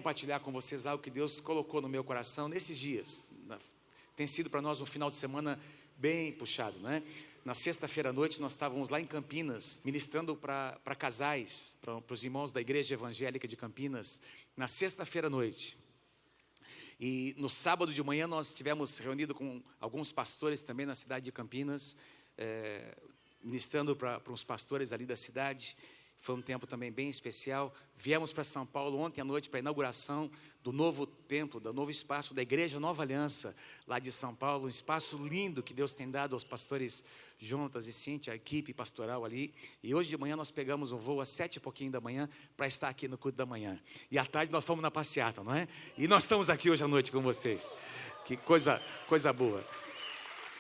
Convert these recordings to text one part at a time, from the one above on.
compartilhar com vocês algo que Deus colocou no meu coração nesses dias. Tem sido para nós um final de semana bem puxado, né? Na sexta-feira à noite nós estávamos lá em Campinas, ministrando para casais, para os irmãos da Igreja Evangélica de Campinas, na sexta-feira à noite. E no sábado de manhã nós estivemos reunidos com alguns pastores também na cidade de Campinas, ministrando para uns pastores ali da cidade. Foi um tempo também bem especial. Viemos para São Paulo ontem à noite para a inauguração do novo templo, do novo espaço da Igreja Nova Aliança, lá de São Paulo. Um espaço lindo que Deus tem dado aos pastores Jonatas e Cíntia, a equipe pastoral ali. E hoje de manhã nós pegamos um voo às 7 e pouquinho da manhã para estar aqui no culto da manhã. E à tarde nós fomos na passeata, não é? E nós estamos aqui hoje à noite com vocês. Que coisa boa.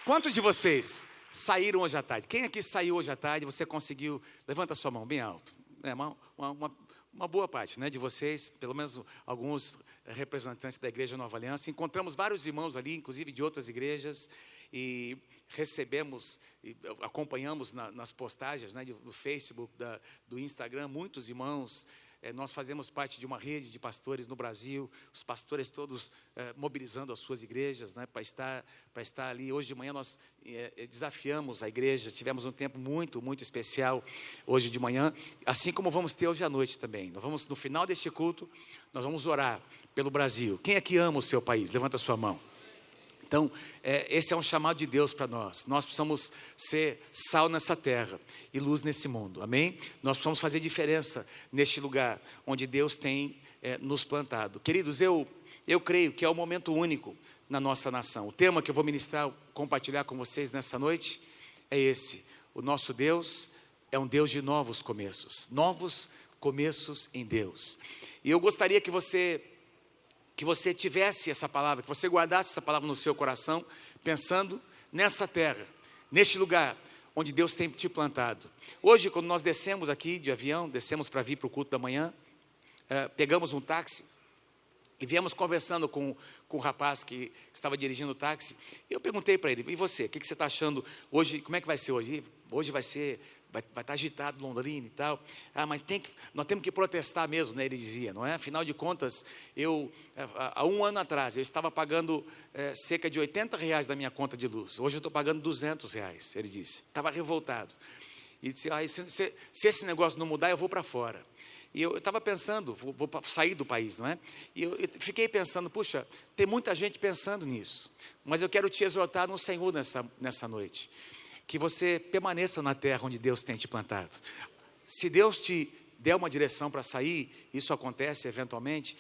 Quantos de vocês saíram hoje à tarde? Quem aqui saiu hoje à tarde? Você conseguiu? Levanta a sua mão bem alto. Uma boa parte, né, de vocês, pelo menos alguns representantes da Igreja Nova Aliança. Encontramos vários irmãos ali, inclusive de outras igrejas, e recebemos, e acompanhamos nas postagens, né, do Facebook, do Instagram, muitos irmãos. Nós fazemos parte de uma rede de pastores no Brasil, os pastores todos mobilizando as suas igrejas, né, para estar ali. Hoje de manhã nós desafiamos a igreja, tivemos um tempo muito, muito especial hoje de manhã, assim como vamos ter hoje à noite também. Nós vamos, no final deste culto, nós vamos orar pelo Brasil. Quem aqui ama o seu país? Levanta a sua mão. Então, esse é um chamado de Deus para nós. Nós precisamos ser sal nessa terra e luz nesse mundo, amém? Nós precisamos fazer diferença neste lugar onde Deus tem nos plantado. Queridos, eu creio que é um momento único na nossa nação. O tema que eu vou ministrar, compartilhar com vocês nessa noite é esse: o nosso Deus é um Deus de novos começos em Deus. E eu gostaria que você tivesse essa palavra, que você guardasse essa palavra no seu coração, pensando nessa terra, neste lugar onde Deus tem te plantado. Hoje, quando nós descemos aqui de avião, descemos para vir para o culto da manhã, pegamos um táxi e viemos conversando com o rapaz que estava dirigindo o táxi. E eu perguntei para ele: e você, o que você está achando hoje? Como é que vai ser hoje? Hoje vai estar agitado Londrina e tal. Mas nós temos que protestar mesmo, né? Ele dizia, não é? Afinal de contas, há um ano atrás, eu estava pagando cerca de R$80 da minha conta de luz. Hoje eu estou pagando R$200, ele disse. Estava revoltado. E disse: se esse negócio não mudar, eu vou para fora. E eu estava pensando, vou sair do país, não é? E eu fiquei pensando: puxa, tem muita gente pensando nisso. Mas eu quero te exortar no Senhor nessa noite, que você permaneça na terra onde Deus tem te plantado. Se Deus te der uma direção para sair, isso acontece eventualmente,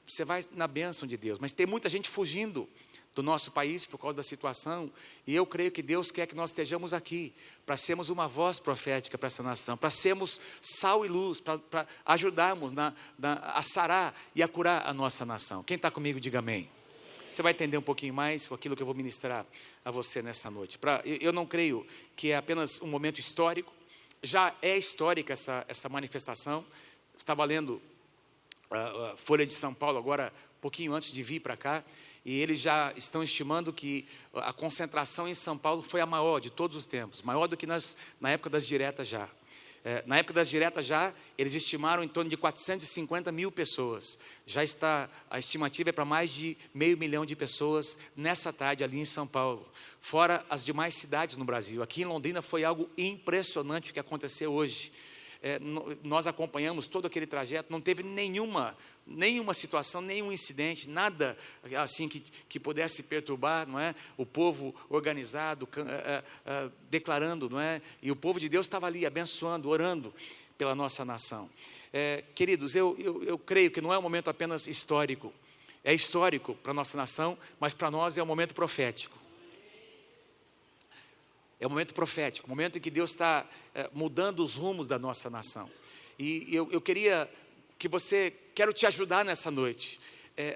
você vai na bênção de Deus. Mas tem muita gente fugindo do nosso país por causa da situação, e eu creio que Deus quer que nós estejamos aqui, para sermos uma voz profética para essa nação, para sermos sal e luz, para ajudarmos a sarar e a curar a nossa nação. Quem está comigo, diga amém. Você vai entender um pouquinho mais com aquilo que eu vou ministrar a você nessa noite. Eu não creio que é apenas um momento histórico, já é histórica essa manifestação. Estava lendo a Folha de São Paulo agora, pouquinho antes de vir para cá, e eles já estão estimando que a concentração em São Paulo foi a maior de todos os tempos, maior do que na época das diretas já. Na época das diretas já, eles estimaram em torno de 450 mil pessoas. A estimativa é para mais de 500 mil de pessoas nessa tarde ali em São Paulo. Fora as demais cidades no Brasil. Aqui em Londrina foi algo impressionante o que aconteceu hoje. Nós acompanhamos todo aquele trajeto, não teve nenhuma situação, nenhum incidente, nada assim que pudesse perturbar, não é? O povo organizado, declarando, não é? E o povo de Deus estava ali abençoando, orando pela nossa nação. Queridos, eu creio que não é um momento apenas histórico, é histórico para a nossa nação, mas para nós é um momento profético. É um momento profético, um momento em que Deus está mudando os rumos da nossa nação. E eu quero te ajudar nessa noite,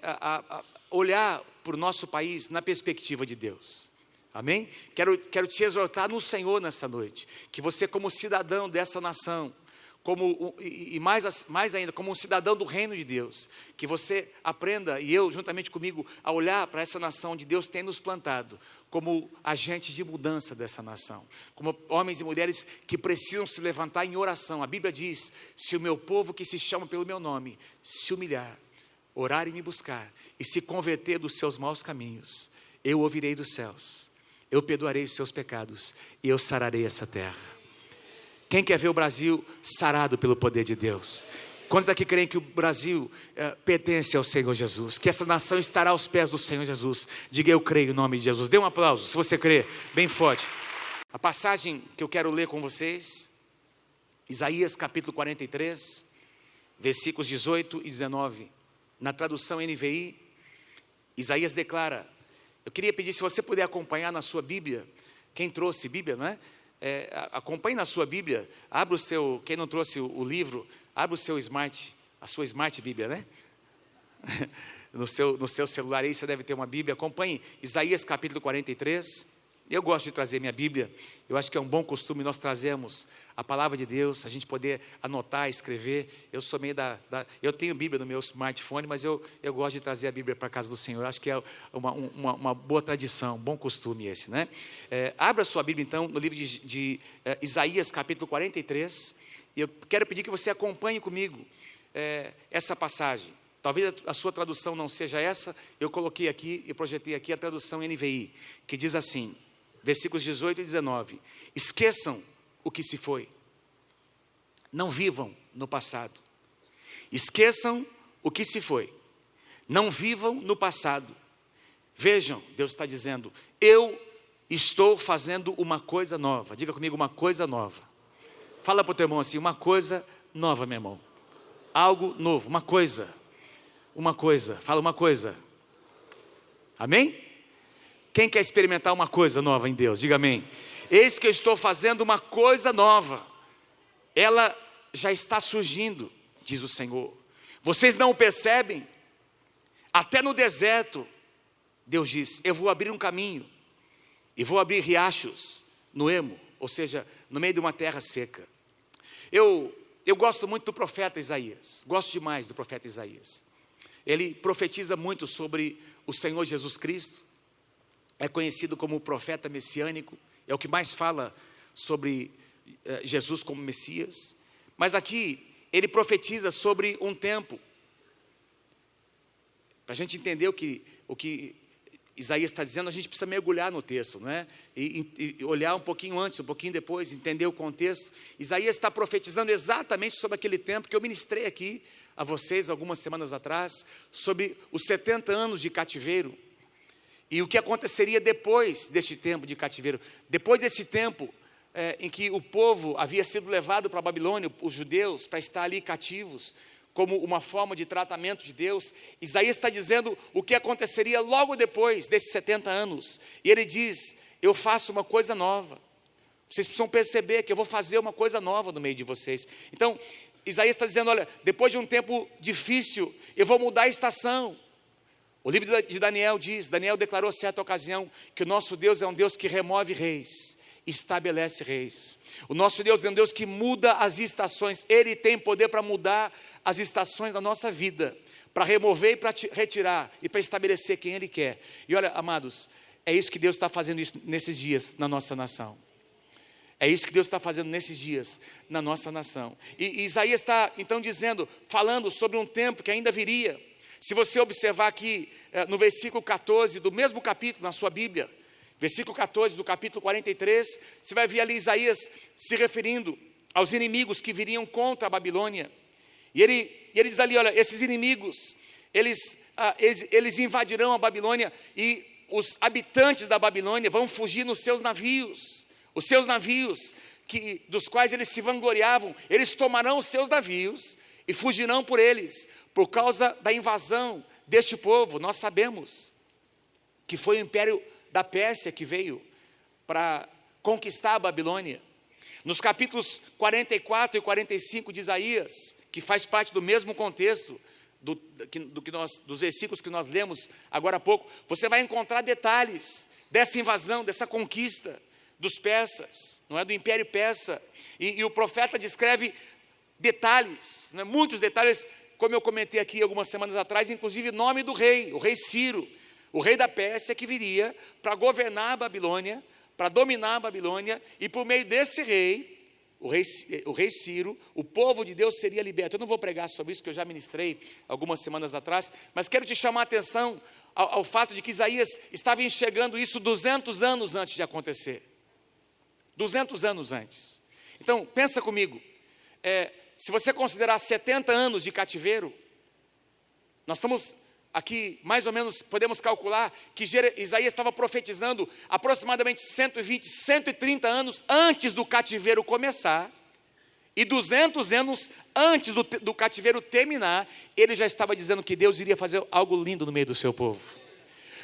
a olhar para o nosso país na perspectiva de Deus. Amém? Quero te exortar no Senhor nessa noite, que você, como cidadão dessa nação, mais ainda, como um cidadão do reino de Deus, que você aprenda, e eu juntamente comigo, a olhar para essa nação onde Deus tem nos plantado, como agentes de mudança dessa nação, como homens e mulheres que precisam se levantar em oração. A Bíblia diz: se o meu povo que se chama pelo meu nome se humilhar, orar e me buscar, e se converter dos seus maus caminhos, eu ouvirei dos céus, eu perdoarei os seus pecados, e eu sararei essa terra. Quem quer ver o Brasil sarado pelo poder de Deus? Quantos aqui creem que o Brasil pertence ao Senhor Jesus? Que essa nação estará aos pés do Senhor Jesus? Diga, eu creio, em nome de Jesus. Dê um aplauso, se você crê, bem forte. A passagem que eu quero ler com vocês, Isaías capítulo 43, versículos 18 e 19. Na tradução NVI, Isaías declara, eu queria pedir, se você puder acompanhar na sua Bíblia, quem trouxe Bíblia, não é? Acompanhe na sua Bíblia, abra o seu, quem não trouxe o livro, abra o seu a sua Smart Bíblia, né? no seu celular aí você deve ter uma Bíblia, acompanhe Isaías capítulo 43, eu gosto de trazer minha Bíblia, eu acho que é um bom costume nós trazermos a palavra de Deus, a gente poder anotar, escrever. Eu sou meio eu tenho Bíblia no meu smartphone, mas eu gosto de trazer a Bíblia para a casa do Senhor, acho que é uma boa tradição, um bom costume esse, né? Abra sua Bíblia então, no livro de Isaías capítulo 43, e eu quero pedir que você acompanhe comigo essa passagem. Talvez a sua tradução não seja essa, eu coloquei aqui e projetei aqui a tradução NVI, que diz assim, versículos 18 e 19, esqueçam o que se foi, não vivam no passado, esqueçam o que se foi, não vivam no passado, vejam, Deus está dizendo, eu estou fazendo uma coisa nova, diga comigo, uma coisa nova, fala para o teu irmão assim, uma coisa nova, meu irmão, algo novo, uma coisa, fala uma coisa, amém? Quem quer experimentar uma coisa nova em Deus? Diga amém. Eis que eu estou fazendo uma coisa nova. Ela já está surgindo, diz o Senhor. Vocês não o percebem? Até no deserto, Deus diz, eu vou abrir um caminho. E vou abrir riachos no ermo, ou seja, no meio de uma terra seca. Eu gosto muito do profeta Isaías. Gosto demais do profeta Isaías. Ele profetiza muito sobre o Senhor Jesus Cristo. É conhecido como o profeta messiânico, é o que mais fala sobre Jesus como Messias. Mas aqui, ele profetiza sobre um tempo. Para a gente entender o que Isaías está dizendo, a gente precisa mergulhar no texto, não é? E olhar um pouquinho antes, um pouquinho depois, entender o contexto. Isaías está profetizando exatamente sobre aquele tempo que eu ministrei aqui a vocês algumas semanas atrás, sobre os 70 anos de cativeiro. E o que aconteceria depois deste tempo de cativeiro? Depois desse tempo em que o povo havia sido levado para a Babilônia, os judeus, para estar ali cativos, como uma forma de tratamento de Deus, Isaías está dizendo o que aconteceria logo depois desses 70 anos. E ele diz, eu faço uma coisa nova. Vocês precisam perceber que eu vou fazer uma coisa nova no meio de vocês. Então, Isaías está dizendo, olha, depois de um tempo difícil, eu vou mudar a estação. O livro de Daniel diz, Daniel declarou certa ocasião, que o nosso Deus é um Deus que remove reis, estabelece reis. O nosso Deus é um Deus que muda as estações, Ele tem poder para mudar as estações da nossa vida, para remover e para retirar, e para estabelecer quem Ele quer. E olha, amados, é isso que Deus está fazendo nesses dias na nossa nação. É isso que Deus está fazendo nesses dias na nossa nação. E Isaías está então falando sobre um tempo que ainda viria. Se você observar aqui no versículo 14 do mesmo capítulo na sua Bíblia, versículo 14 do capítulo 43, você vai ver ali Isaías se referindo aos inimigos que viriam contra a Babilônia. E ele diz ali, olha, esses inimigos, eles invadirão a Babilônia e os habitantes da Babilônia vão fugir nos seus navios. Os seus navios, dos quais eles se vangloriavam, eles tomarão os seus navios e fugirão por eles, por causa da invasão deste povo. Nós sabemos que foi o império da Pérsia que veio para conquistar a Babilônia. Nos capítulos 44 e 45 de Isaías, que faz parte do mesmo contexto dos versículos que nós lemos agora há pouco, você vai encontrar detalhes dessa invasão, dessa conquista dos persas, não é, do império persa, e o profeta descreve detalhes, não é, muitos detalhes, como eu comentei aqui algumas semanas atrás, inclusive nome do rei, o rei Ciro, o rei da Pérsia que viria para governar a Babilônia, para dominar a Babilônia, e por meio desse rei, o rei Ciro, o povo de Deus seria liberto. Eu não vou pregar sobre isso, que eu já ministrei algumas semanas atrás, mas quero te chamar a atenção ao fato de que Isaías estava enxergando isso 200 anos antes de acontecer. 200 anos antes. Então, pensa comigo, se você considerar 70 anos de cativeiro, nós estamos aqui, mais ou menos, podemos calcular que Isaías estava profetizando aproximadamente 120, 130 anos antes do cativeiro começar, e 200 anos antes do cativeiro terminar, ele já estava dizendo que Deus iria fazer algo lindo no meio do seu povo.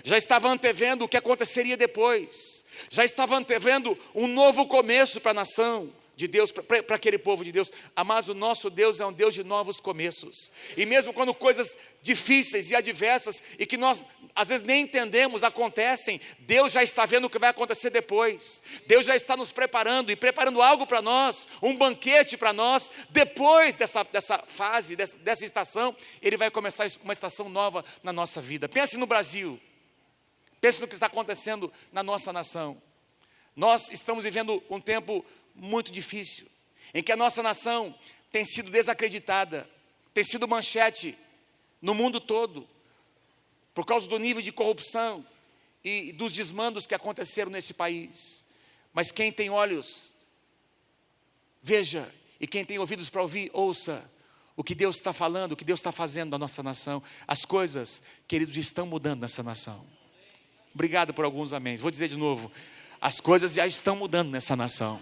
Já estava antevendo o que aconteceria depois, já estava antevendo um novo começo para a nação de Deus, para aquele povo de Deus. Amados, o nosso Deus é um Deus de novos começos, e mesmo quando coisas difíceis e adversas, e que nós às vezes nem entendemos, acontecem, Deus já está vendo o que vai acontecer depois, Deus já está nos preparando, e preparando algo para nós, um banquete para nós, depois dessa fase, dessa estação, Ele vai começar uma estação nova na nossa vida. Pense no Brasil, pense no que está acontecendo na nossa nação. Nós estamos vivendo um tempo muito difícil, em que a nossa nação tem sido desacreditada, tem sido manchete no mundo todo, por causa do nível de corrupção e dos desmandos que aconteceram nesse país. Mas quem tem olhos, veja, e quem tem ouvidos para ouvir, ouça o que Deus está falando, o que Deus está fazendo na nossa nação. As coisas, queridos, estão mudando nessa nação. Obrigado por alguns améns. Vou dizer de novo, as coisas já estão mudando nessa nação.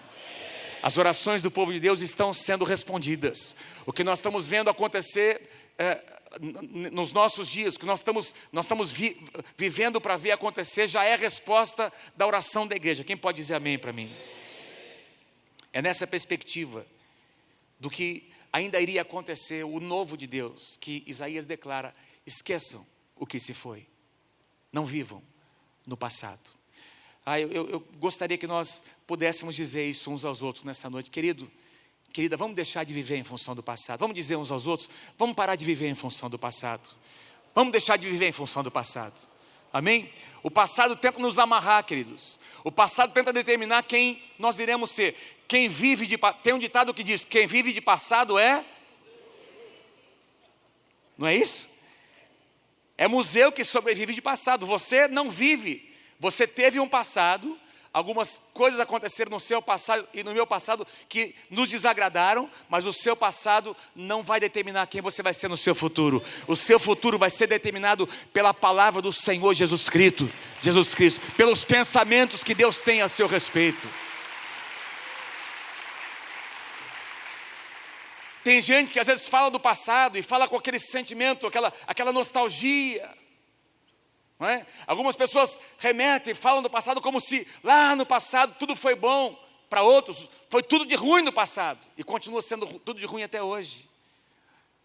As orações do povo de Deus estão sendo respondidas. O que nós estamos vendo acontecer nos nossos dias, o que nós estamos vivendo para ver acontecer, já é resposta da oração da igreja. Quem pode dizer amém para mim? É nessa perspectiva do que ainda iria acontecer, o novo de Deus, que Isaías declara: esqueçam o que se foi, não vivam no passado. Eu gostaria que nós pudéssemos dizer isso uns aos outros nessa noite. Querida, vamos deixar de viver em função do passado. Vamos dizer uns aos outros, vamos parar de viver em função do passado. Vamos deixar de viver em função do passado. Amém? O passado tenta nos amarrar, queridos. O passado tenta determinar quem nós iremos ser. Tem um ditado que diz: quem vive de passado é... Não é isso? É museu que sobrevive de passado. Você não vive. Você teve um passado, algumas coisas aconteceram no seu passado e no meu passado que nos desagradaram, mas o seu passado não vai determinar quem você vai ser no seu futuro. O seu futuro vai ser determinado pela palavra do Senhor Jesus Cristo, pelos pensamentos que Deus tem a seu respeito. Tem gente que às vezes fala do passado e fala com aquele sentimento, aquela nostalgia. Não é? Algumas pessoas remetem, falam do passado como se lá no passado tudo foi bom. Para outros foi tudo de ruim no passado e continua sendo tudo de ruim até hoje.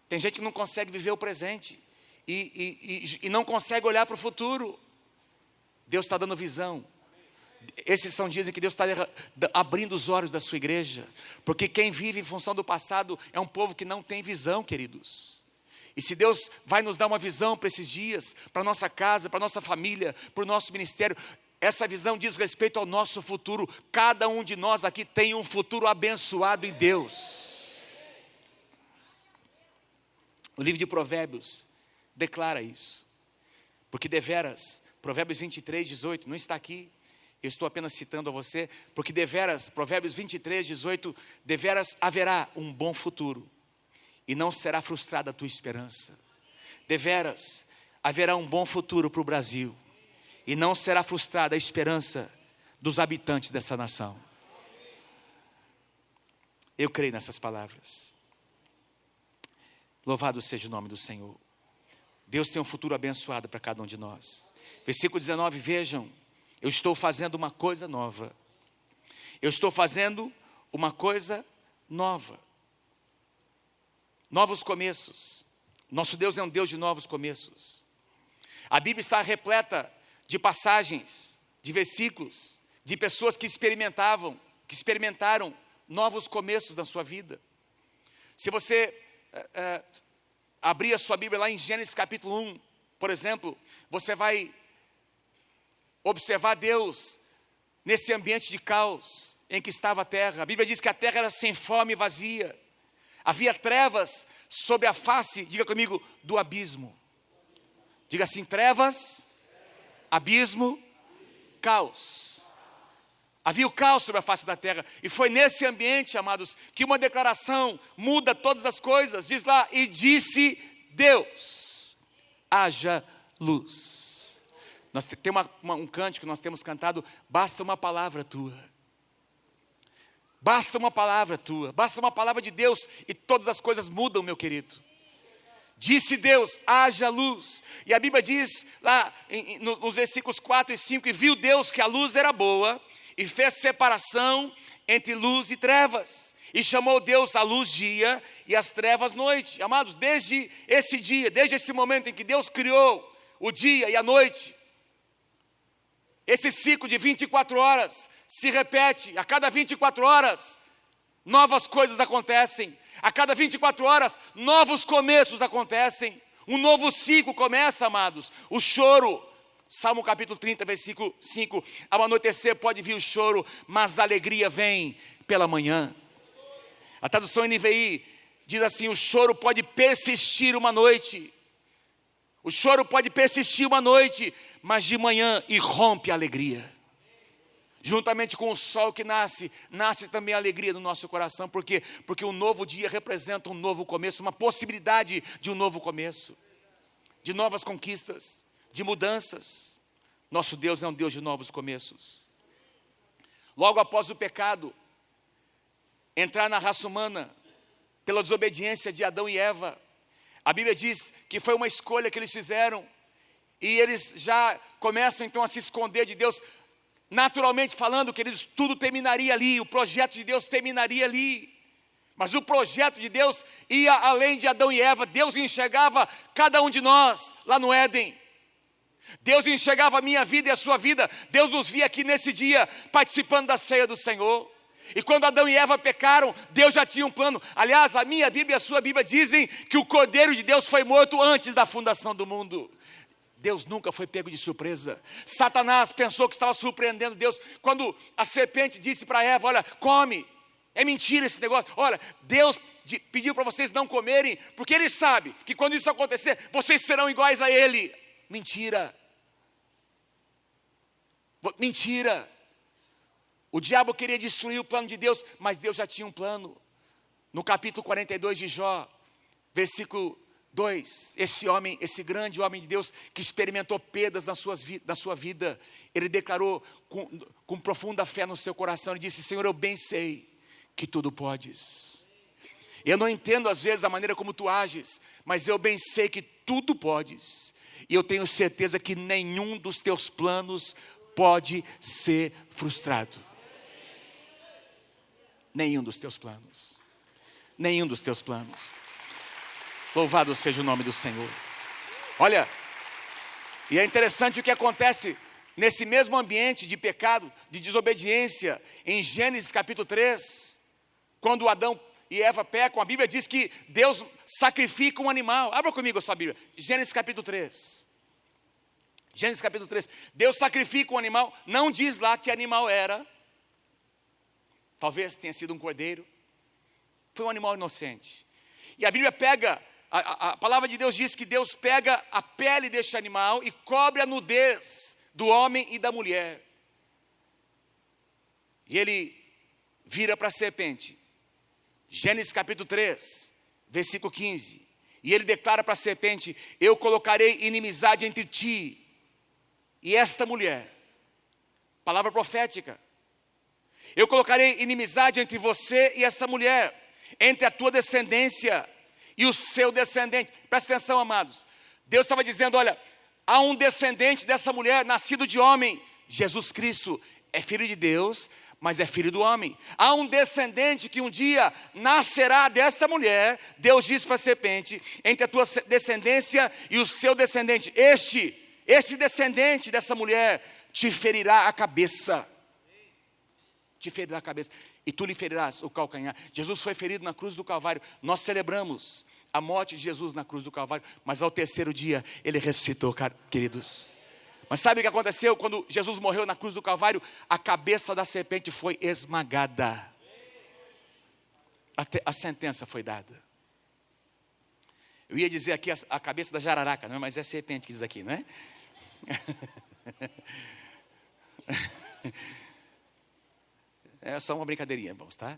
Tem gente que não consegue viver o presente e não consegue olhar para o futuro. Deus está dando visão. Esses são dias em que Deus está abrindo os olhos da sua igreja, porque quem vive em função do passado é um povo que não tem visão, queridos. E se Deus vai nos dar uma visão para esses dias, para a nossa casa, para a nossa família, para o nosso ministério, essa visão diz respeito ao nosso futuro. Cada um de nós aqui tem um futuro abençoado em Deus. O livro de Provérbios declara isso, porque deveras, Provérbios 23, 18, não está aqui, eu estou apenas citando a você, porque deveras, Provérbios 23, 18, deveras haverá um bom futuro, e não será frustrada a tua esperança. Deveras, haverá um bom futuro para o Brasil, e não será frustrada a esperança dos habitantes dessa nação. Eu creio nessas palavras. Louvado seja o nome do Senhor. Deus tem um futuro abençoado para cada um de nós. Versículo 19, vejam, eu estou fazendo uma coisa nova. Eu estou fazendo uma coisa nova. Novos começos. Nosso Deus é um Deus de novos começos. A Bíblia está repleta de passagens, de versículos, de pessoas que experimentaram novos começos na sua vida. Se você abrir a sua Bíblia lá em Gênesis capítulo 1, por exemplo, você vai observar Deus nesse ambiente de caos em que estava a terra. A Bíblia diz que a terra era sem forma e vazia. Havia trevas sobre a face, diga comigo, do abismo. Diga assim: trevas, abismo, caos. Havia o caos sobre a face da terra. E foi nesse ambiente, amados, que uma declaração muda todas as coisas. Diz lá: e disse Deus, haja luz. Tem um cântico que nós temos cantado: basta uma palavra tua. Basta uma palavra tua, basta uma palavra de Deus e todas as coisas mudam, meu querido. Disse Deus, haja luz. E a Bíblia diz lá nos versículos 4 e 5: e viu Deus que a luz era boa, e fez separação entre luz e trevas. E chamou Deus a luz dia e as trevas noite. Amados, desde esse dia, desde esse momento em que Deus criou o dia e a noite, esse ciclo de 24 horas se repete. A cada 24 horas, novas coisas acontecem. A cada 24 horas, novos começos acontecem. Um novo ciclo começa, amados. O choro, Salmo capítulo 30, versículo 5. Ao anoitecer pode vir o choro, mas a alegria vem pela manhã. A tradução NVI diz assim: o choro pode persistir uma noite. O choro pode persistir uma noite, mas de manhã irrompe a alegria. Juntamente com o sol que nasce também a alegria do nosso coração. Por quê? Porque um novo dia representa um novo começo, uma possibilidade de um novo começo, de novas conquistas, de mudanças. Nosso Deus é um Deus de novos começos. Logo após o pecado entrar na raça humana, pela desobediência de Adão e Eva, a Bíblia diz que foi uma escolha que eles fizeram, e eles já começam então a se esconder de Deus. Naturalmente falando, queridos, tudo terminaria ali, o projeto de Deus terminaria ali. Mas o projeto de Deus ia além de Adão e Eva. Deus enxergava cada um de nós lá no Éden. Deus enxergava a minha vida e a sua vida. Deus nos via aqui nesse dia participando da ceia do Senhor. E quando Adão e Eva pecaram, Deus já tinha um plano. Aliás, a minha Bíblia e a sua Bíblia dizem que o Cordeiro de Deus foi morto antes da fundação do mundo. Deus nunca foi pego de surpresa. Satanás pensou que estava surpreendendo Deus quando a serpente disse para Eva: olha, come. É mentira esse negócio. Olha, Deus pediu para vocês não comerem, porque Ele sabe que quando isso acontecer, vocês serão iguais a Ele. Mentira. Mentira. O diabo queria destruir o plano de Deus, mas Deus já tinha um plano. No capítulo 42 de Jó, versículo 2, esse grande homem de Deus que experimentou perdas na sua vida, ele declarou com profunda fé no seu coração, ele disse: Senhor, eu bem sei que tudo podes. Eu não entendo às vezes a maneira como tu ages, mas eu bem sei que tudo podes. E eu tenho certeza que nenhum dos teus planos pode ser frustrado. Nenhum dos teus planos. Nenhum dos teus planos. Louvado seja o nome do Senhor. Olha, e é interessante o que acontece nesse mesmo ambiente de pecado, de desobediência, em Gênesis capítulo 3, quando Adão e Eva pecam, a Bíblia diz que Deus sacrifica um animal. Abra comigo a sua Bíblia, Gênesis capítulo 3. Gênesis capítulo 3, Deus sacrifica um animal, não diz lá que animal era, talvez tenha sido um cordeiro, foi um animal inocente. E a Bíblia pega, a palavra de Deus diz que Deus pega a pele deste animal e cobre a nudez do homem e da mulher. E ele vira para a serpente, Gênesis capítulo 3, versículo 15, e ele declara para a serpente: eu colocarei inimizade entre ti e esta mulher. Palavra profética. Eu colocarei inimizade entre você e esta mulher, entre a tua descendência e o seu descendente. Presta atenção, amados. Deus estava dizendo: olha, há um descendente dessa mulher, nascido de homem. Jesus Cristo é filho de Deus, mas é filho do homem. Há um descendente que um dia nascerá desta mulher. Deus diz para a serpente: entre a tua descendência e o seu descendente, este descendente dessa mulher te ferirá a cabeça. Te ferirá a cabeça, e tu lhe ferirás o calcanhar. Jesus foi ferido na cruz do Calvário. Nós celebramos a morte de Jesus na cruz do Calvário, mas ao terceiro dia ele ressuscitou, queridos. Mas sabe o que aconteceu? Quando Jesus morreu na cruz do Calvário, a cabeça da serpente foi esmagada. A sentença foi dada. Eu ia dizer aqui a cabeça da jararaca, não é? Mas é serpente que diz aqui, não é? É só uma brincadeirinha, irmãos, tá?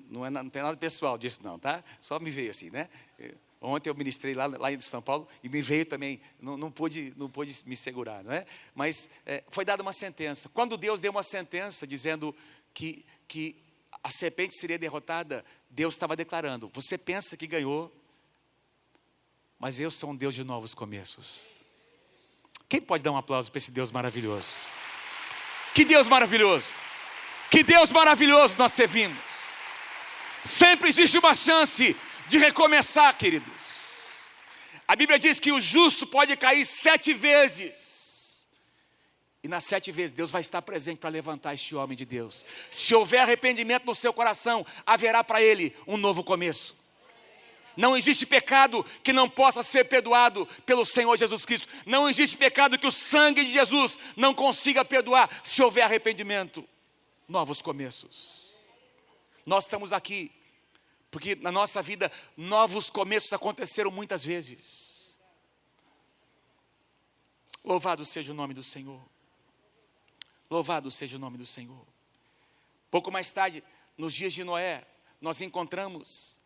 Não tem nada pessoal disso não, tá? Só me veio assim, né? Ontem eu ministrei lá em São Paulo e me veio também, não pude me segurar, não é? Mas foi dada uma sentença. Quando Deus deu uma sentença dizendo que a serpente seria derrotada, Deus estava declarando: você pensa que ganhou, mas eu sou um Deus de novos começos. Quem pode dar um aplauso para esse Deus maravilhoso? Que Deus maravilhoso! Que Deus maravilhoso nós servimos! Sempre existe uma chance de recomeçar, queridos. A Bíblia diz que o justo pode cair 7 vezes. E nas 7 vezes Deus vai estar presente para levantar este homem de Deus. Se houver arrependimento no seu coração, haverá para ele um novo começo. Não existe pecado que não possa ser perdoado pelo Senhor Jesus Cristo. Não existe pecado que o sangue de Jesus não consiga perdoar, se houver arrependimento. Novos começos. Nós estamos aqui porque na nossa vida novos começos aconteceram muitas vezes. Louvado seja o nome do Senhor. Louvado seja o nome do Senhor. Pouco mais tarde, nos dias de Noé, nós encontramos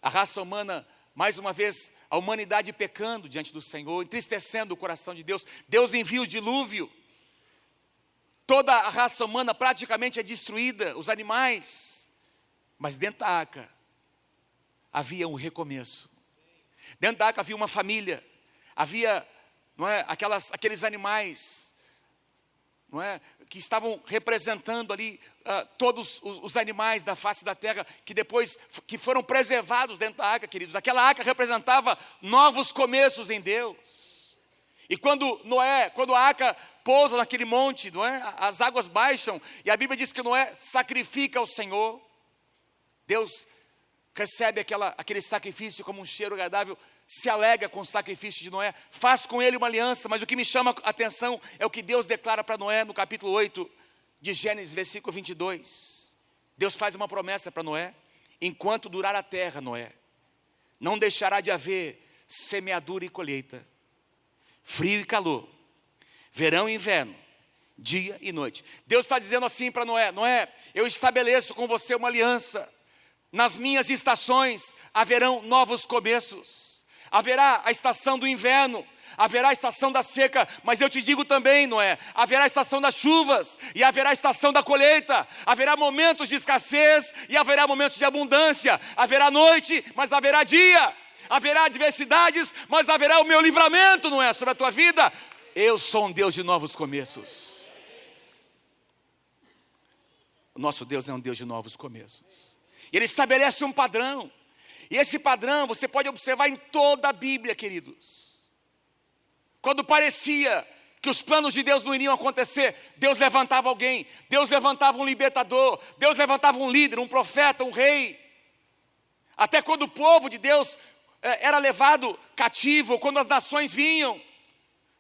a raça humana, mais uma vez, a humanidade pecando diante do Senhor, entristecendo o coração de Deus. Deus envia o dilúvio. Toda a raça humana praticamente é destruída, os animais. Mas dentro da arca havia um recomeço. Dentro da arca havia uma família. Havia, não é, aqueles animais, não é, que estavam representando ali todos os animais da face da terra, que depois que foram preservados dentro da arca, queridos. Aquela arca representava novos começos em Deus. E quando a arca pousa naquele monte, não é, as águas baixam, e a Bíblia diz que Noé sacrifica ao Senhor. Deus recebe aquele sacrifício como um cheiro agradável, se alegra com o sacrifício de Noé, faz com ele uma aliança. Mas o que me chama a atenção é o que Deus declara para Noé no capítulo 8 de Gênesis, versículo 22. Deus faz uma promessa para Noé: enquanto durar a terra, Noé, não deixará de haver semeadura e colheita, frio e calor, verão e inverno, dia e noite. Deus está dizendo assim para Noé: Noé, eu estabeleço com você uma aliança. Nas minhas estações haverão novos começos. Haverá a estação do inverno, haverá a estação da seca, mas eu te digo também, Noé, haverá a estação das chuvas e haverá a estação da colheita. Haverá momentos de escassez e haverá momentos de abundância. Haverá noite, mas haverá dia. Haverá adversidades, mas haverá o meu livramento, Noé, sobre a tua vida. Eu sou um Deus de novos começos. O nosso Deus é um Deus de novos começos. Ele estabelece um padrão. E esse padrão você pode observar em toda a Bíblia, queridos. Quando parecia que os planos de Deus não iriam acontecer, Deus levantava alguém. Deus levantava um libertador. Deus levantava um líder, um profeta, um rei. Até quando o povo de Deus era levado cativo, quando as nações vinham,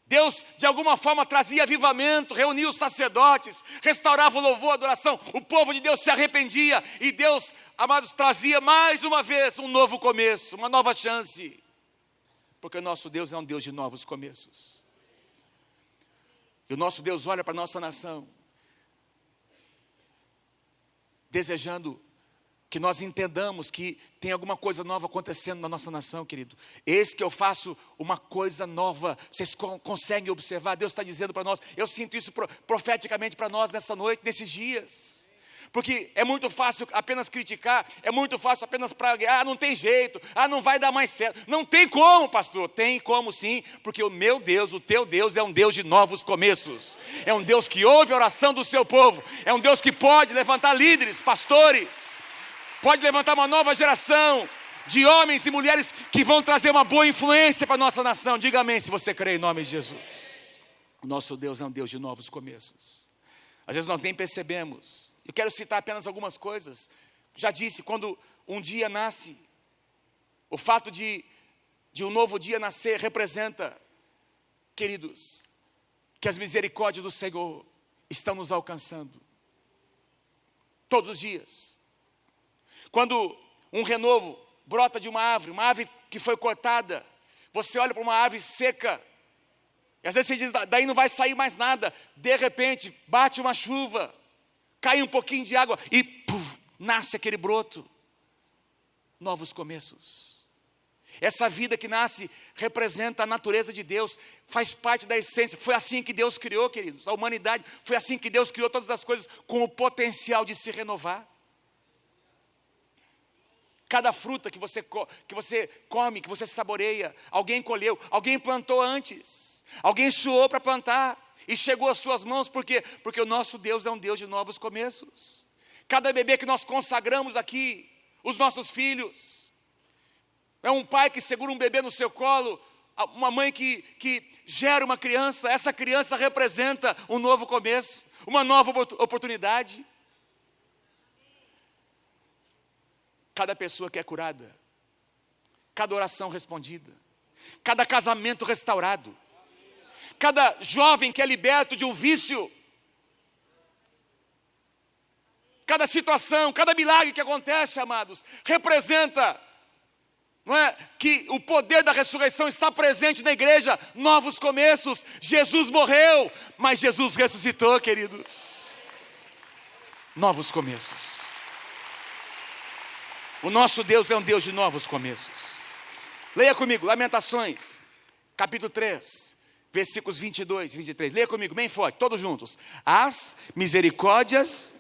Deus de alguma forma trazia avivamento, reunia os sacerdotes, restaurava o louvor, a adoração. O povo de Deus se arrependia e Deus, amados, trazia mais uma vez um novo começo, uma nova chance. Porque o nosso Deus é um Deus de novos começos. E o nosso Deus olha para a nossa nação, desejando que nós entendamos que tem alguma coisa nova acontecendo na nossa nação, querido. Eis que eu faço uma coisa nova. Vocês conseguem observar? Deus está dizendo para nós. Eu sinto isso profeticamente para nós nessa noite, nesses dias. Porque é muito fácil apenas criticar, é muito fácil apenas para, não tem jeito, não vai dar mais certo. Não tem como, pastor. Tem como sim, porque o meu Deus, o teu Deus é um Deus de novos começos. É um Deus que ouve a oração do seu povo. É um Deus que pode levantar líderes, pastores. Pode levantar uma nova geração de homens e mulheres que vão trazer uma boa influência para a nossa nação. Diga amém se você crê em nome de Jesus. O nosso Deus é um Deus de novos começos. Às vezes nós nem percebemos. Eu quero citar apenas algumas coisas. Já disse, quando um dia nasce, o fato de um novo dia nascer representa, queridos, que as misericórdias do Senhor estão nos alcançando todos os dias. Quando um renovo brota de uma árvore que foi cortada, você olha para uma árvore seca, e às vezes você diz, daí não vai sair mais nada. De repente, bate uma chuva, cai um pouquinho de água e puf, nasce aquele broto. Novos começos. Essa vida que nasce representa a natureza de Deus, faz parte da essência. Foi assim que Deus criou, queridos, a humanidade. Foi assim que Deus criou todas as coisas, com o potencial de se renovar. Cada fruta que você come, que você saboreia, alguém colheu, alguém plantou antes, alguém suou para plantar e chegou às suas mãos. Por quê? Porque o nosso Deus é um Deus de novos começos. Cada bebê que nós consagramos aqui, os nossos filhos, é um pai que segura um bebê no seu colo, uma mãe que gera uma criança. Essa criança representa um novo começo, uma nova oportunidade. Cada pessoa que é curada, cada oração respondida, cada casamento restaurado, cada jovem que é liberto de um vício, cada situação, cada milagre que acontece, amados, representa, não é, que o poder da ressurreição está presente na igreja. Novos começos. Jesus morreu, mas Jesus ressuscitou, queridos. Novos começos. O nosso Deus é um Deus de novos começos. Leia comigo, Lamentações, capítulo 3, versículos 22 e 23. Leia comigo, bem forte, todos juntos. As misericórdias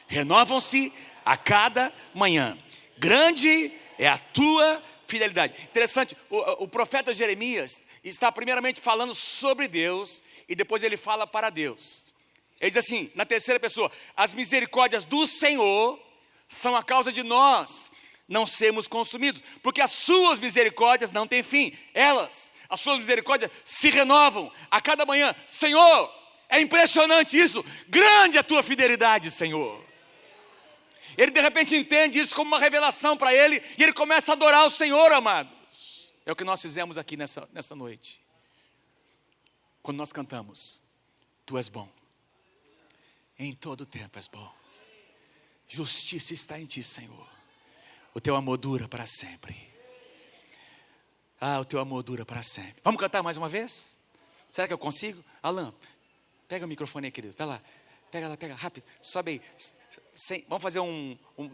renovam-se a cada manhã. Grande é a tua fidelidade. Interessante, o profeta Jeremias está primeiramente falando sobre Deus e depois ele fala para Deus. Ele diz assim, na terceira pessoa: as misericórdias do Senhor são a causa de nós não sermos consumidos, porque as suas misericórdias não têm fim. As suas misericórdias se renovam a cada manhã. Senhor, é impressionante isso. Grande é a tua fidelidade, Senhor. Ele de repente entende isso como uma revelação para ele, e ele começa a adorar o Senhor, amados. É o que nós fizemos aqui nessa noite. Quando nós cantamos, Tu és bom, em todo tempo és bom. Justiça está em Ti, Senhor. O Teu amor dura para sempre. O Teu amor dura para sempre. Vamos cantar mais uma vez? Será que eu consigo? Alan, pega o microfone aí, querido, vai lá. Pega, rápido, sobe aí. Vamos fazer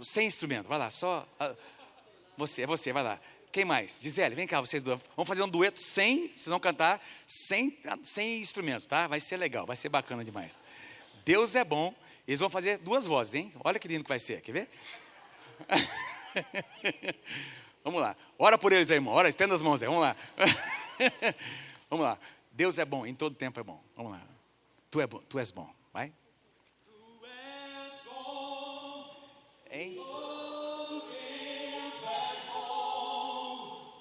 sem instrumento, vai lá, só. É você, vai lá. Quem mais? Gisele, vem cá, vocês duas. Vamos fazer um dueto vocês vão cantar sem instrumento, tá? Vai ser legal, vai ser bacana demais. Deus é bom, eles vão fazer duas vozes, hein? Olha que lindo que vai ser, quer ver? Vamos lá, ora por eles aí, irmão, estenda as mãos aí, vamos lá. Vamos lá, Deus é bom, em todo tempo é bom, vamos lá. Tu és bom, vai. Em todo tempo és bom,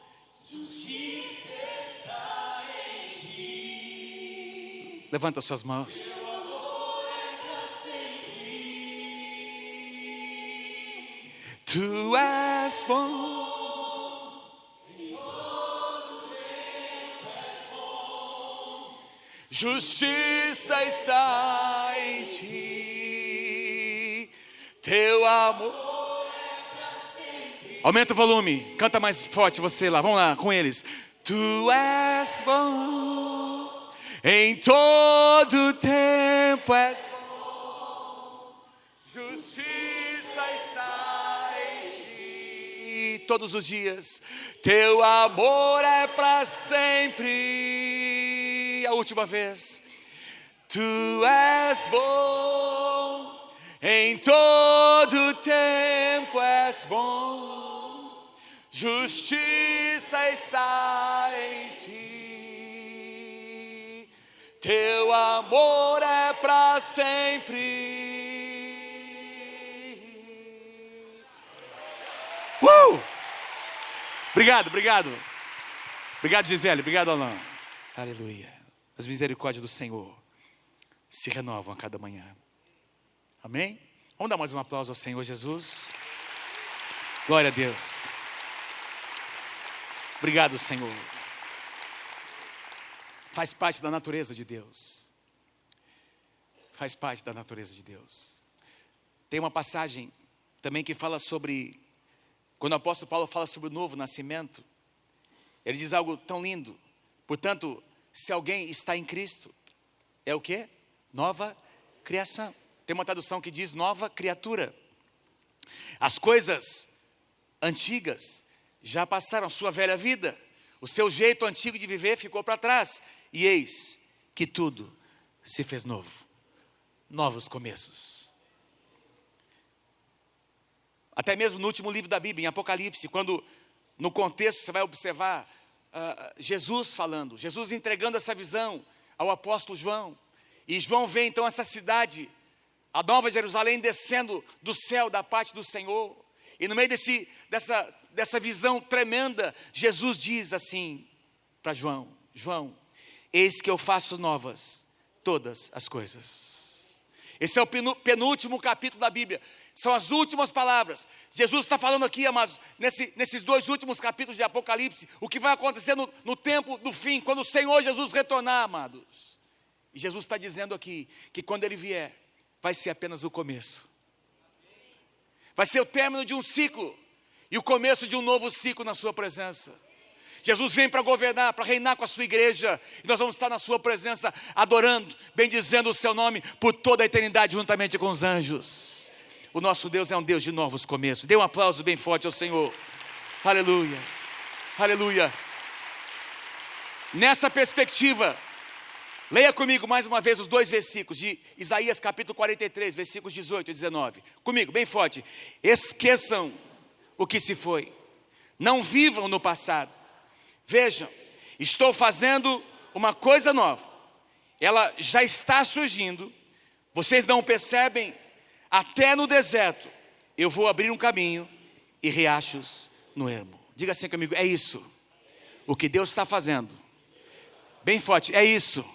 justiça está em Ti. Levanta suas mãos. Teu amor é para sempre. Tu és bom, em todo tempo és bom, justiça está em Ti. Teu amor é para sempre. Aumenta o volume, canta mais forte você lá, vamos lá com eles. Tu és bom, em todo tempo és bom, justiça está em Ti. Todos os dias, Teu amor é para sempre. A última vez. Tu és bom, em todo tempo és bom, justiça está em Ti. Teu amor é para sempre. Obrigado. Obrigado, Gisele. Obrigado, Alan. Aleluia. As misericórdias do Senhor se renovam a cada manhã. Amém? Vamos dar mais um aplauso ao Senhor Jesus. Glória a Deus. Obrigado, Senhor. Faz parte da natureza de Deus. Faz parte da natureza de Deus. Tem uma passagem também que fala sobre, quando o apóstolo Paulo fala sobre o novo nascimento, ele diz algo tão lindo. Portanto, se alguém está em Cristo, é o quê? Nova criação. Tem uma tradução que diz nova criatura. As coisas antigas já passaram, sua velha vida, o seu jeito antigo de viver ficou para trás. E eis que tudo se fez novo. Novos começos. Até mesmo no último livro da Bíblia, em Apocalipse, quando no contexto você vai observar Jesus falando, Jesus entregando essa visão ao apóstolo João. E João vê então essa cidade, a Nova Jerusalém, descendo do céu da parte do Senhor. E no meio dessa visão tremenda, Jesus diz assim para João: João, eis que eu faço novas todas as coisas. Esse é o penúltimo capítulo da Bíblia. São as últimas palavras. Jesus está falando aqui, amados, nesses 2 últimos capítulos de Apocalipse, o que vai acontecer no tempo do fim, quando o Senhor Jesus retornar, amados. E Jesus está dizendo aqui, que quando Ele vier, vai ser apenas o começo. Vai ser o término de um ciclo, e o começo de um novo ciclo na sua presença. Jesus vem para governar, para reinar com a sua igreja, e nós vamos estar na sua presença, adorando, bendizendo o seu nome, por toda a eternidade, juntamente com os anjos. O nosso Deus é um Deus de novos começos. Dê um aplauso bem forte ao Senhor. Aleluia, aleluia. Nessa perspectiva, leia comigo mais uma vez os 2 versículos de Isaías capítulo 43, versículos 18 e 19. Comigo, bem forte. Esqueçam o que se foi, não vivam no passado. Vejam, estou fazendo uma coisa nova. Ela já está surgindo. Vocês não percebem? Até no deserto eu vou abrir um caminho e riachos no ermo. Diga assim comigo, é isso. O que Deus está fazendo. Bem forte, é isso.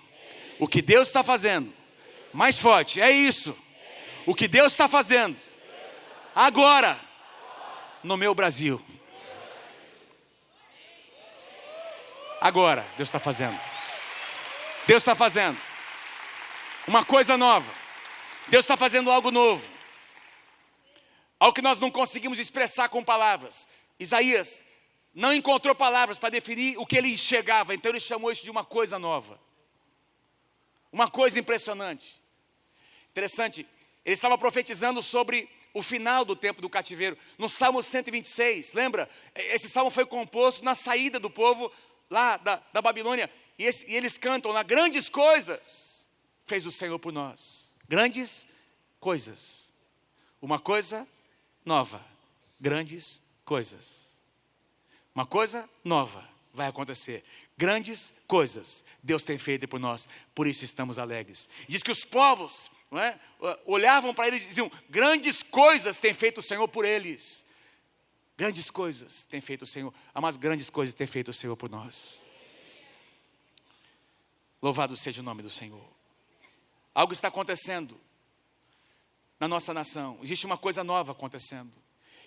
O que Deus está fazendo. Mais forte, é isso. O que Deus está fazendo. Agora, no meu Brasil. Agora, Deus está fazendo. Deus está fazendo uma coisa nova. Deus está fazendo algo novo. Algo que nós não conseguimos expressar com palavras. Isaías não encontrou palavras para definir o que ele enxergava. Então ele chamou isso de uma coisa nova. Uma coisa impressionante. Interessante. Ele estava profetizando sobre o final do tempo do cativeiro. No Salmo 126, lembra? Esse salmo foi composto na saída do povo lá da Babilônia, e eles cantam lá, grandes coisas fez o Senhor por nós, grandes coisas, uma coisa nova, grandes coisas, uma coisa nova vai acontecer, grandes coisas Deus tem feito por nós, por isso estamos alegres. Diz que os povos, não é, olhavam para eles e diziam, grandes coisas tem feito o Senhor por eles. Grandes coisas tem feito o Senhor. Amados, grandes coisas tem feito o Senhor por nós. Louvado seja o nome do Senhor. Algo está acontecendo na nossa nação. Existe uma coisa nova acontecendo.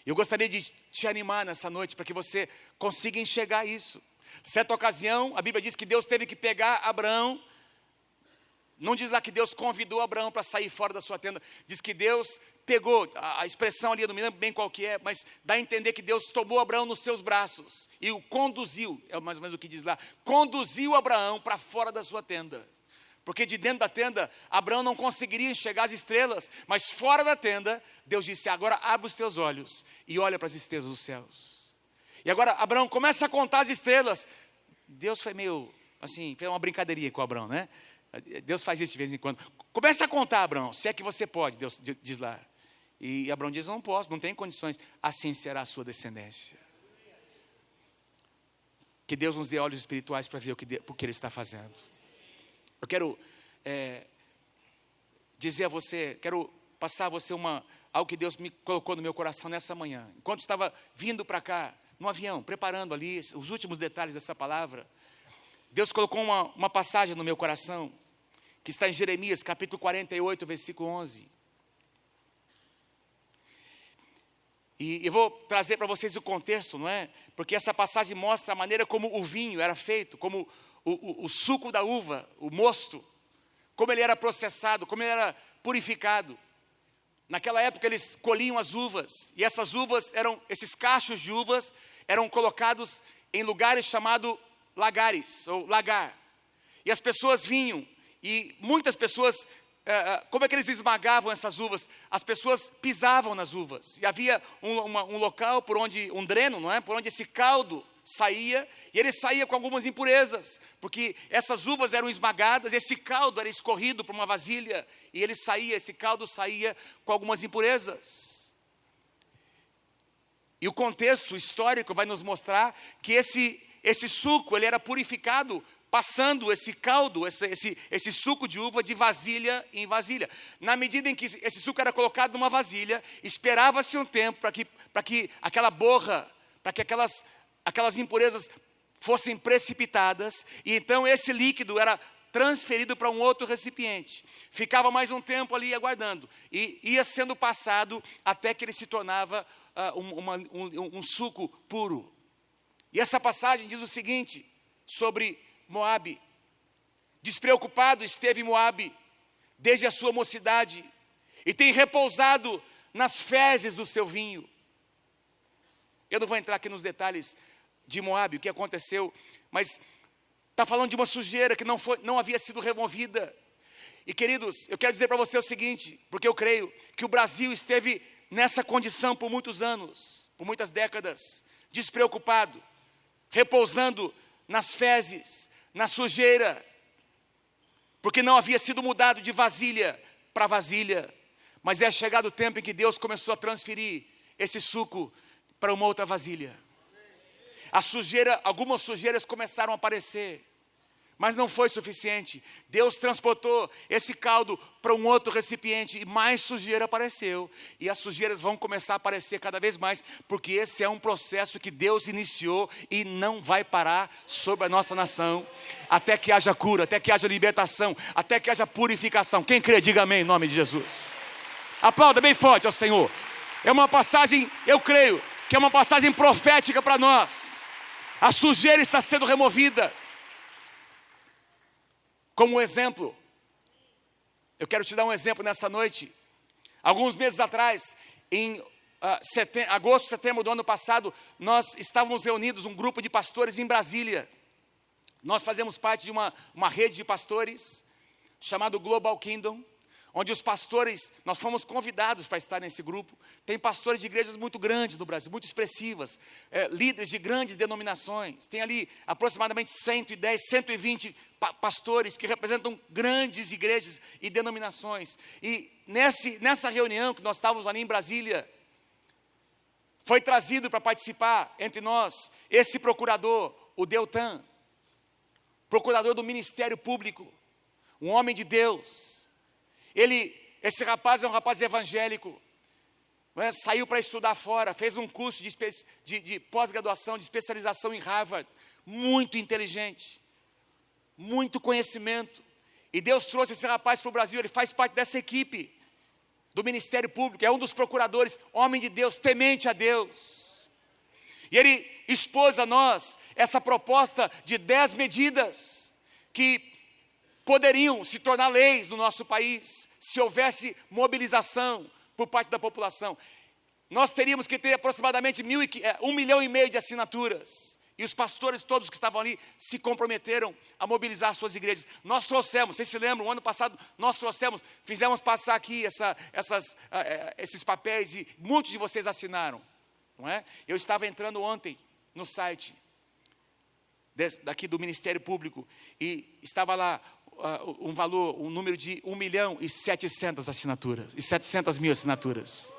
Eu gostaria de te animar nessa noite para que você consiga enxergar isso. Certa ocasião, a Bíblia diz que Deus teve que pegar Abraão. Não diz lá que Deus convidou Abraão para sair fora da sua tenda. Diz que Deus pegou, a expressão ali, eu não me lembro bem qual que é, mas dá a entender que Deus tomou Abraão nos seus braços e o conduziu, é mais ou menos o que diz lá, conduziu Abraão para fora da sua tenda. Porque de dentro da tenda, Abraão não conseguiria enxergar as estrelas, mas fora da tenda, Deus disse, agora abre os teus olhos e olha para as estrelas dos céus. E agora Abraão começa a contar as estrelas. Deus foi meio, assim, fez uma brincadeirinha com Abraão, né? Deus faz isso de vez em quando. Começa a contar, Abraão, se é que você pode, Deus diz lá. E Abraão diz, não posso, não tenho condições. Assim será a sua descendência. Que Deus nos dê olhos espirituais para ver o que Ele está fazendo. Eu quero dizer a você, quero passar a você algo que Deus me colocou no meu coração nessa manhã. Enquanto estava vindo para cá, no avião, preparando ali os últimos detalhes dessa palavra, Deus colocou uma passagem no meu coração, que está em Jeremias, capítulo 48, versículo 11. E eu vou trazer para vocês o contexto, não é? Porque essa passagem mostra a maneira como o vinho era feito, como o suco da uva, o mosto, como ele era processado, como ele era purificado. Naquela época eles colhiam as uvas, e essas uvas esses cachos de uvas eram colocados em lugares chamados lagares, ou lagar. E as pessoas vinham, e muitas pessoas, como é que eles esmagavam essas uvas? As pessoas pisavam nas uvas, e havia um local um dreno, não é? Por onde esse caldo saía, e ele saía com algumas impurezas, porque essas uvas eram esmagadas, esse caldo era escorrido para uma vasilha, e esse caldo saía com algumas impurezas. E o contexto histórico vai nos mostrar que esse suco, ele era purificado, passando esse caldo, esse suco de uva de vasilha em vasilha. Na medida em que esse suco era colocado numa vasilha, esperava-se um tempo para que aquela borra, para que aquelas impurezas fossem precipitadas, e então esse líquido era transferido para um outro recipiente. Ficava mais um tempo ali aguardando, e ia sendo passado até que ele se tornava um suco puro. E essa passagem diz o seguinte sobre Moabe: despreocupado esteve Moabe desde a sua mocidade, e tem repousado nas fezes do seu vinho. Eu não vou entrar aqui nos detalhes de Moabe, o que aconteceu, mas está falando de uma sujeira que não havia sido removida. E queridos, eu quero dizer para você o seguinte, porque eu creio que o Brasil esteve nessa condição por muitos anos, por muitas décadas, despreocupado, repousando nas fezes, na sujeira, porque não havia sido mudado de vasilha para vasilha. Mas é chegado o tempo em que Deus começou a transferir esse suco para uma outra vasilha. Algumas sujeiras começaram a aparecer, mas não foi suficiente. Deus transportou esse caldo para um outro recipiente, e mais sujeira apareceu, e as sujeiras vão começar a aparecer cada vez mais, porque esse é um processo que Deus iniciou e não vai parar sobre a nossa nação, até que haja cura, até que haja libertação, até que haja purificação. Quem crê, diga amém em nome de Jesus. Aplauda bem forte ao Senhor. É uma passagem, eu creio, que é uma passagem profética para nós. A sujeira está sendo removida. Como exemplo, eu quero te dar um exemplo nessa noite. Alguns meses atrás, em agosto, setembro do ano passado, nós estávamos reunidos, um grupo de pastores em Brasília. Nós fazemos parte de uma rede de pastores, chamado Global Kingdom, onde os pastores, nós fomos convidados para estar nesse grupo. Tem pastores de igrejas muito grandes no Brasil, muito expressivas, líderes de grandes denominações. Tem ali aproximadamente 110, 120 pastores que representam grandes igrejas e denominações. E nessa reunião que nós estávamos ali em Brasília, foi trazido para participar entre nós esse procurador, o Deltan, procurador do Ministério Público, um homem de Deus. Esse rapaz é um rapaz evangélico, saiu para estudar fora, fez um curso de pós-graduação, de especialização em Harvard, muito inteligente, muito conhecimento, e Deus trouxe esse rapaz para o Brasil. Ele faz parte dessa equipe do Ministério Público, é um dos procuradores, homem de Deus, temente a Deus, e ele expôs a nós essa proposta de 10 medidas que poderiam se tornar leis no nosso país, se houvesse mobilização por parte da população. Nós teríamos que ter aproximadamente 1,5 milhão de assinaturas, e os pastores todos que estavam ali se comprometeram a mobilizar suas igrejas. Nós trouxemos, vocês se lembram, o ano passado nós fizemos passar aqui esses papéis, e muitos de vocês assinaram, não é? Eu estava entrando ontem no site daqui do Ministério Público, e estava lá um número de 1.700.000 assinaturas, e 700 mil assinaturas.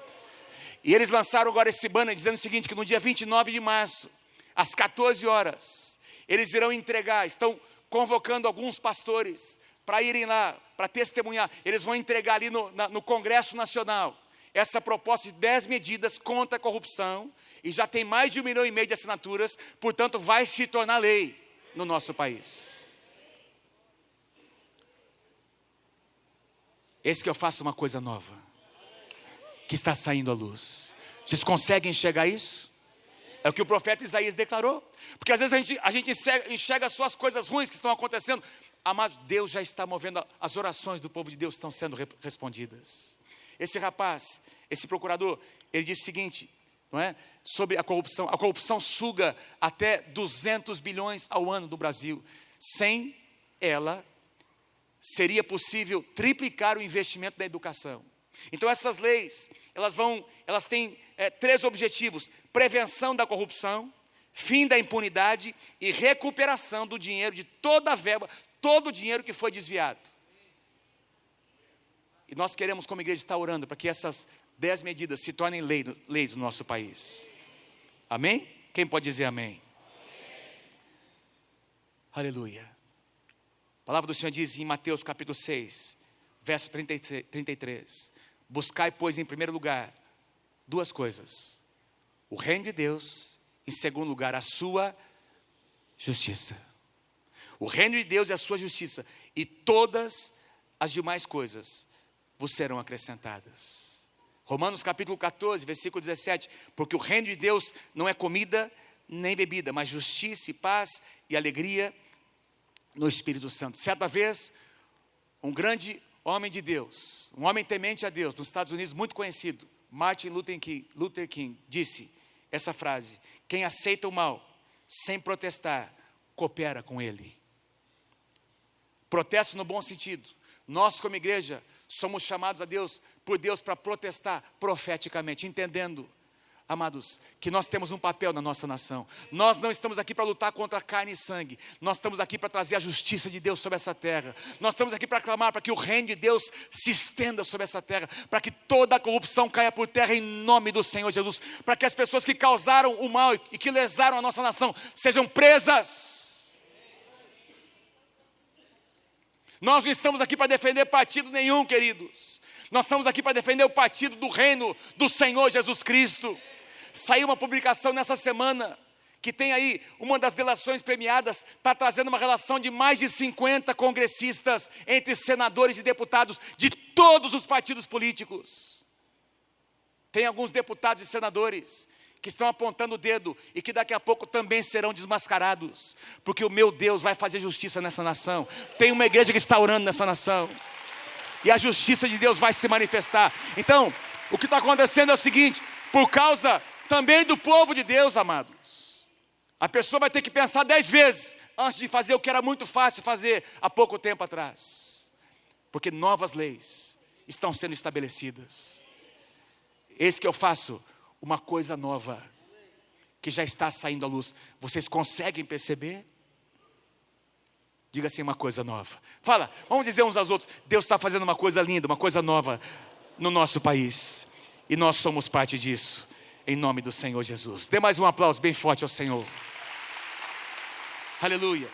E eles lançaram agora esse banner dizendo o seguinte, que no dia 29 de março, às 14 horas, eles irão entregar, estão convocando alguns pastores para irem lá, para testemunhar. Eles vão entregar ali no Congresso Nacional essa proposta de 10 medidas contra a corrupção, e já tem mais de 1,5 milhão de assinaturas, portanto vai se tornar lei no nosso país. Eis que eu faço uma coisa nova, que está saindo à luz. Vocês conseguem enxergar isso? É o que o profeta Isaías declarou. Porque às vezes a gente enxerga só as coisas ruins que estão acontecendo. Amados, Deus já está movendo, as orações do povo de Deus estão sendo respondidas. Esse rapaz, esse procurador, ele disse o seguinte, não é? Sobre a corrupção suga até 200 bilhões ao ano do Brasil. Sem ela, seria possível triplicar o investimento da educação. Então essas leis, elas têm 3 objetivos: prevenção da corrupção, fim da impunidade e recuperação do dinheiro, de toda a verba, todo o dinheiro que foi desviado. E nós queremos, como igreja, estar orando para que essas 10 medidas se tornem leis no nosso país. Amém? Quem pode dizer amém? Aleluia. A palavra do Senhor diz em Mateus capítulo 6, verso 33. Buscai, pois, em primeiro lugar, 2 coisas: o reino de Deus, em segundo lugar, a sua justiça. O reino de Deus é a sua justiça, e todas as demais coisas vos serão acrescentadas. Romanos capítulo 14, versículo 17. Porque o reino de Deus não é comida nem bebida, mas justiça e paz e alegria no Espírito Santo. Certa vez, um grande homem de Deus, um homem temente a Deus, nos Estados Unidos, muito conhecido, Martin Luther King, disse essa frase: quem aceita o mal sem protestar, coopera com ele. Protesto no bom sentido. Nós, como igreja, somos chamados por Deus para protestar profeticamente, entendendo, amados, que nós temos um papel na nossa nação. Nós não estamos aqui para lutar contra carne e sangue. Nós estamos aqui para trazer a justiça de Deus sobre essa terra. Nós estamos aqui para clamar para que o reino de Deus se estenda sobre essa terra, para que toda a corrupção caia por terra em nome do Senhor Jesus, para que as pessoas que causaram o mal e que lesaram a nossa nação sejam presas. Nós não estamos aqui para defender partido nenhum, queridos. Nós estamos aqui para defender o partido do reino do Senhor Jesus Cristo. Saiu uma publicação nessa semana, que tem aí, uma das delações premiadas, está trazendo uma relação de mais de 50 congressistas, entre senadores e deputados, de todos os partidos políticos. Tem alguns deputados e senadores que estão apontando o dedo e que daqui a pouco também serão desmascarados, porque o meu Deus vai fazer justiça nessa nação. Tem uma igreja que está orando nessa nação, e a justiça de Deus vai se manifestar. Então, o que está acontecendo é o seguinte: por causa também do povo de Deus, amados, a pessoa vai ter que pensar 10 vezes antes de fazer o que era muito fácil fazer há pouco tempo atrás, porque novas leis estão sendo estabelecidas. Eis que eu faço uma coisa nova, que já está saindo à luz. Vocês conseguem perceber? Diga assim: uma coisa nova. Fala, vamos dizer uns aos outros: Deus está fazendo uma coisa linda, uma coisa nova no nosso país, e nós somos parte disso, em nome do Senhor Jesus. Dê mais um aplauso bem forte ao Senhor. Aleluia.